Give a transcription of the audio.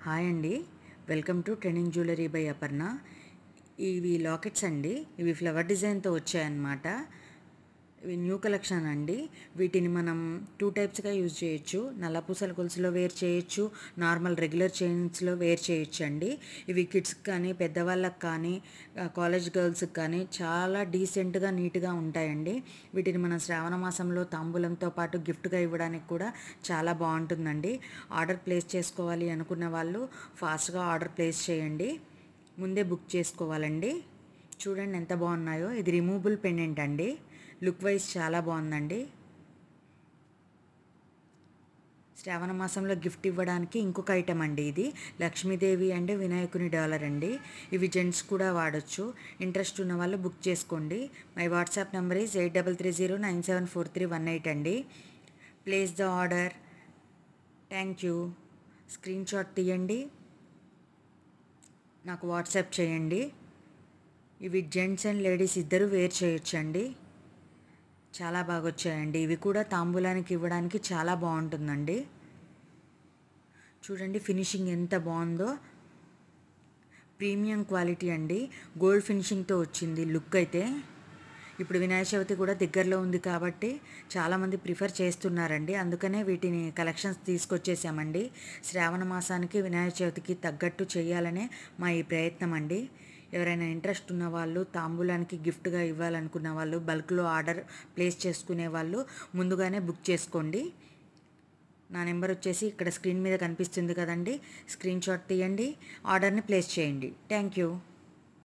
Hi అండి, welcome to trending jewellery by Aparna. ఇవి lockets అండి. ఇవి ఫ్లవర్ డిజైన్తో వచ్చాయన్నమాట. ఇవి న్యూ కలెక్షన్ అండి. వీటిని మనం 2 టైప్స్గా యూజ్ చేయొచ్చు. నల్ల పూసల గొలుసులో వేర్ చేయొచ్చు, నార్మల్ రెగ్యులర్ చైన్స్లో వేర్ చేయొచ్చు అండి. ఇవి కిడ్స్కి కానీ పెద్దవాళ్ళకి కానీ కాలేజ్ గర్ల్స్కి కానీ చాలా డీసెంట్గా నీట్గా ఉంటాయండి. వీటిని మనం శ్రావణ మాసంలో తాంబూలంతో పాటు గిఫ్ట్గా ఇవ్వడానికి కూడా చాలా బాగుంటుందండి. ఆర్డర్ ప్లేస్ చేసుకోవాలి అనుకున్న వాళ్ళు ఫాస్ట్గా ఆర్డర్ ప్లేస్ చేయండి. ముందే బుక్ చేసుకోవాలండి. చూడండి ఎంత బాగున్నాయో. ఇది రిమూవబుల్ పెండెంట్ అండి. లుక్ వైజ్ చాలా బాగుందండి. శ్రావణ మాసంలో గిఫ్ట్ ఇవ్వడానికి ఇంకొక ఐటమ్ అండి. ఇది లక్ష్మీదేవి అండ్ వినాయకుని డాలర్ అండి. ఇవి జెంట్స్ కూడా వాడచ్చు. ఇంట్రెస్ట్ ఉన్న వాళ్ళు బుక్ చేసుకోండి. మై వాట్సాప్ నెంబర్ ఈజ్ 8330974318 అండి. Place the order. Thank you. Screen shot తీయండి, నాకు వాట్సాప్ చేయండి. ఇవి జెంట్స్ అండ్ లేడీస్ ఇద్దరు వేర్ చేయొచ్చండి. చాలా బాగా వచ్చాయండి. ఇవి కూడా తాంబూలానికి ఇవ్వడానికి చాలా బాగుంటుందండి. చూడండి ఫినిషింగ్ ఎంత బాగుందో. ప్రీమియం క్వాలిటీ అండి. గోల్డ్ ఫినిషింగ్తో వచ్చింది లుక్ అయితే. ఇప్పుడు వినాయక చవితి కూడా దగ్గరలో ఉంది కాబట్టి చాలామంది ప్రిఫర్ చేస్తున్నారండి. అందుకనే వీటిని కలెక్షన్స్ తీసుకొచ్చేసామండి. శ్రావణ మాసానికి వినాయక చవితికి తగ్గట్టు చేయాలనే మా ఈ ప్రయత్నం అండి. ఎవరైనా ఇంట్రెస్ట్ ఉన్న వాళ్ళు, తాంబూలానికి గిఫ్ట్గా ఇవ్వాలనుకున్న వాళ్ళు, బల్క్లో ఆర్డర్ ప్లేస్ చేసుకునే వాళ్ళు ముందుగానే బుక్ చేసుకోండి. నా నెంబర్ వచ్చేసి ఇక్కడ స్క్రీన్ మీద కనిపిస్తుంది కదండి. స్క్రీన్ షాట్ తీయండి, ఆర్డర్ని ప్లేస్ చేయండి. Thank you.